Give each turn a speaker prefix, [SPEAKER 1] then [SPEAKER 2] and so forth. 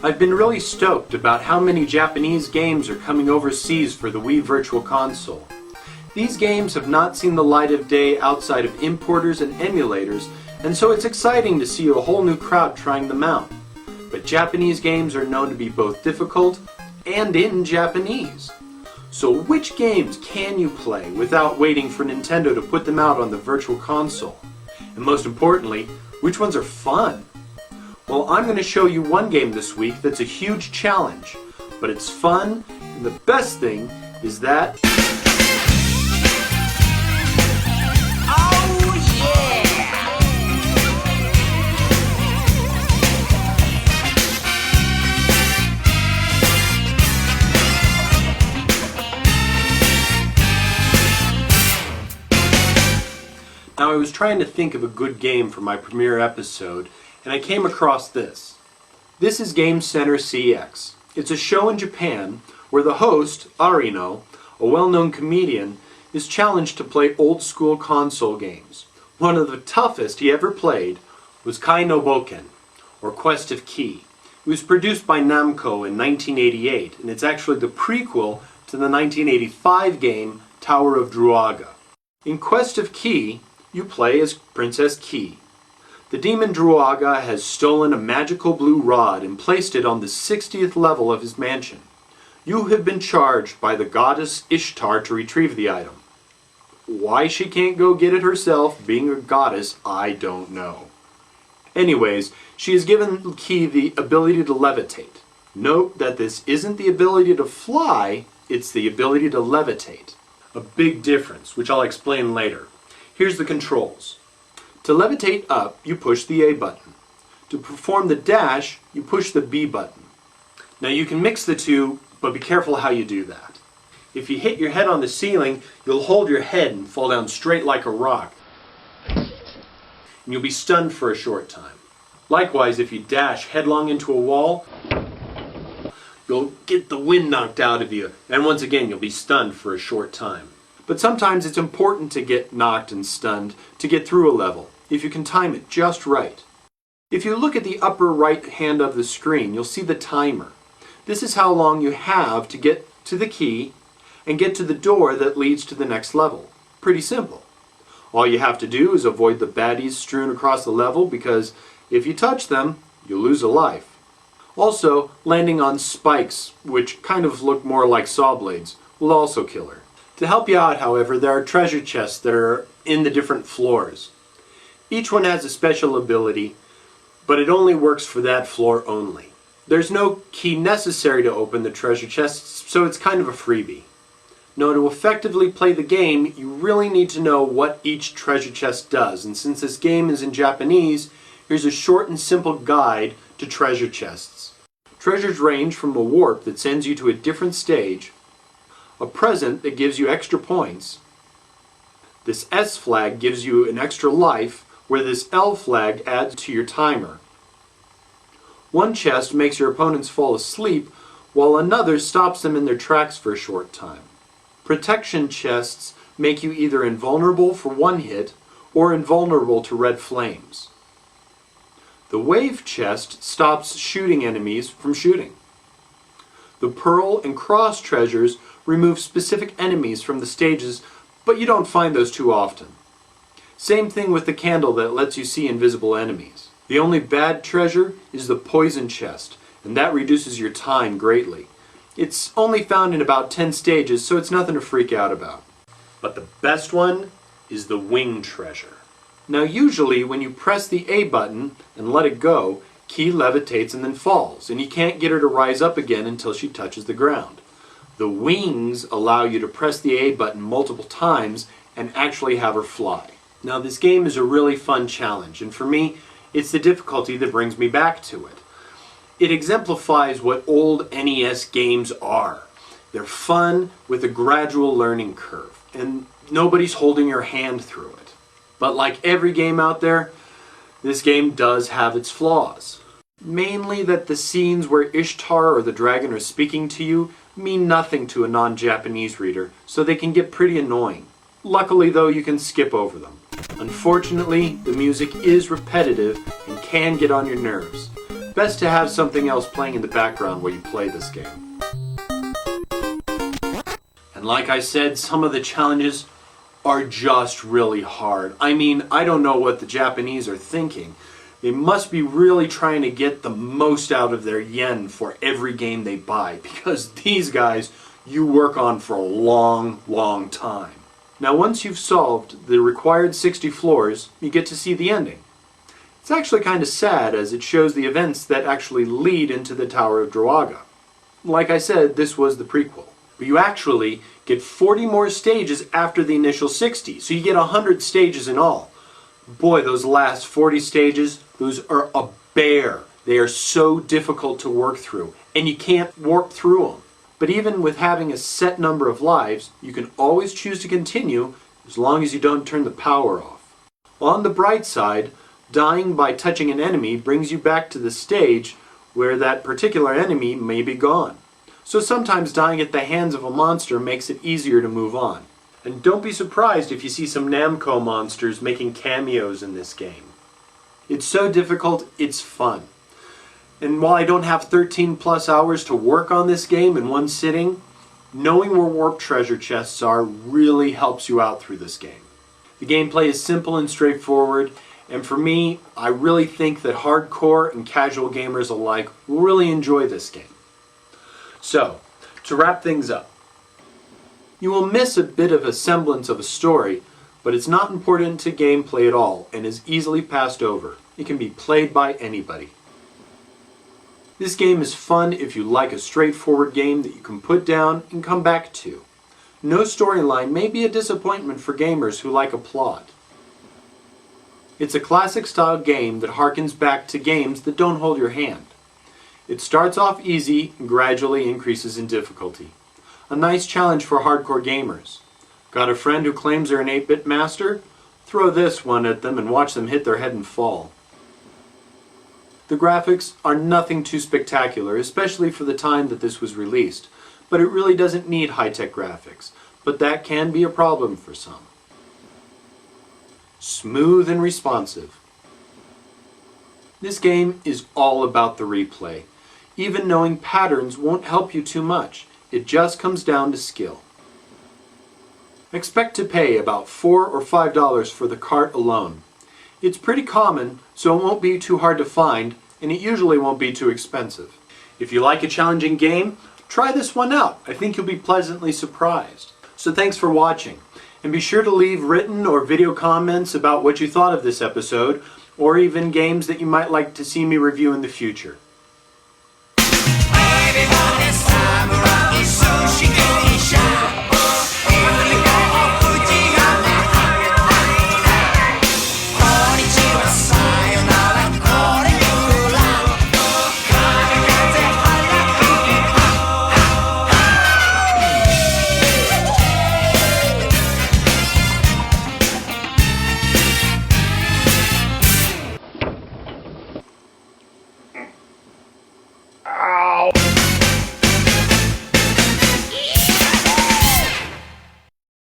[SPEAKER 1] I've been really stoked about how many Japanese games are coming overseas for the Wii Virtual Console. These games have not seen the light of day outside of importers and emulators, and so it's exciting to see a whole new crowd trying them out. But Japanese games are known to be both difficult and in Japanese. So which games can you play without waiting for Nintendo to put them out on the Virtual Console? And most importantly, which ones are fun? Well, I'm going to show you one game this week that's a huge challenge, but it's fun, and the best thing is that... Now, I was trying to think of a good game for my premiere episode, and I came across this. This is Game Center CX. It's a show in Japan where the host, Arino, a well-known comedian, is challenged to play old-school console games. One of the toughest he ever played was Kai no Boken, or Quest of Key. It was produced by Namco in 1988, and it's actually the prequel to the 1985 game Tower of Druaga. In Quest of Key, you play as Princess Key. The demon Druaga has stolen a magical blue rod and placed it on the 60th level of his mansion. You have been charged by the goddess Ishtar to retrieve the item. Why she can't go get it herself, being a goddess, I don't know. Anyways, she has given Key the ability to levitate. Note that this isn't the ability to fly, it's the ability to levitate. A big difference, which I'll explain later. Here's the controls. To levitate up, you push the A button. To perform the dash, you push the B button. Now you can mix the two, but be careful how you do that. If you hit your head on the ceiling, you'll hold your head and fall down straight like a rock. And you'll be stunned for a short time. Likewise, if you dash headlong into a wall, you'll get the wind knocked out of you, and once again you'll be stunned for a short time. But sometimes it's important to get knocked and stunned to get through a level, if you can time it just right. If you look at the upper right hand of the screen, you'll see the timer. This is how long you have to get to the key and get to the door that leads to the next level. Pretty simple. All you have to do is avoid the baddies strewn across the level, because if you touch them, you'll lose a life. Also, landing on spikes, which kind of look more like saw blades, will also kill her. To help you out, however, there are treasure chests that are in the different floors. Each one has a special ability, but it only works for that floor only. There's no key necessary to open the treasure chests, so it's kind of a freebie. Now, to effectively play the game, you really need to know what each treasure chest does, and since this game is in Japanese, here's a short and simple guide to treasure chests. Treasures range from a warp that sends you to a different stage, a present that gives you extra points. This S flag gives you an extra life, where this L flag adds to your timer. One chest makes your opponents fall asleep, while another stops them in their tracks for a short time. Protection chests make you either invulnerable for one hit, or invulnerable to red flames. The wave chest stops shooting enemies from shooting. The pearl and cross treasures remove specific enemies from the stages, but you don't find those too often. Same thing with the candle that lets you see invisible enemies. The only bad treasure is the poison chest, and that reduces your time greatly. It's only found in about 10 stages, so it's nothing to freak out about. But the best one is the wing treasure. Now usually when you press the A button and let it go, Key levitates and then falls, and you can't get her to rise up again until she touches the ground. The wings allow you to press the A button multiple times and actually have her fly. Now this game is a really fun challenge, and for me, it's the difficulty that brings me back to it. It exemplifies what old NES games are. They're fun with a gradual learning curve, and nobody's holding your hand through it. But like every game out there, this game does have its flaws. Mainly that the scenes where Ishtar or the dragon are speaking to you mean nothing to a non-Japanese reader, so they can get pretty annoying. Luckily though, you can skip over them. Unfortunately, the music is repetitive and can get on your nerves. best to have something else playing in the background while you play this game. And like I said, some of the challenges are just really hard. I mean, I don't know what the Japanese are thinking. They must be really trying to get the most out of their yen for every game they buy, because these guys you work on for a long, long time. Now once you've solved the required 60 floors, you get to see the ending. It's actually kind of sad, as it shows the events that actually lead into the Tower of Drawaga. Like I said, this was the prequel. But you actually get 40 more stages after the initial 60, so you get 100 stages in all. Boy, those last 40 stages, those are a bear. They are so difficult to work through, and you can't warp through them. But even with having a set number of lives, you can always choose to continue as long as you don't turn the power off. On the bright side, dying by touching an enemy brings you back to the stage where that particular enemy may be gone. So sometimes dying at the hands of a monster makes it easier to move on. And don't be surprised if you see some Namco monsters making cameos in this game. It's so difficult, it's fun. And while I don't have 13 plus hours to work on this game in one sitting, knowing where warp treasure chests are really helps you out through this game. The gameplay is simple and straightforward, and for me, I really think that hardcore and casual gamers alike will really enjoy this game. So, to wrap things up, you will miss a bit of a semblance of a story, but it's not important to gameplay at all and is easily passed over. It can be played by anybody. This game is fun if you like a straightforward game that you can put down and come back to. No storyline may be a disappointment for gamers who like a plot. It's a classic style game that harkens back to games that don't hold your hand. It starts off easy and gradually increases in difficulty. A nice challenge for hardcore gamers. Got a friend who claims they're an 8-bit master? Throw this one at them and watch them hit their head and fall. The graphics are nothing too spectacular, especially for the time that this was released, but it really doesn't need high-tech graphics, but that can be a problem for some. Smooth and responsive. This game is all about the replay. Even knowing patterns won't help you too much. It just comes down to skill. Expect to pay about $4 or $5 for the cart alone. It's pretty common, so it won't be too hard to find, and it usually won't be too expensive. If you like a challenging game, try this one out. I think you'll be pleasantly surprised. So thanks for watching, and be sure to leave written or video comments about what you thought of this episode, or even games that you might like to see me review in the future.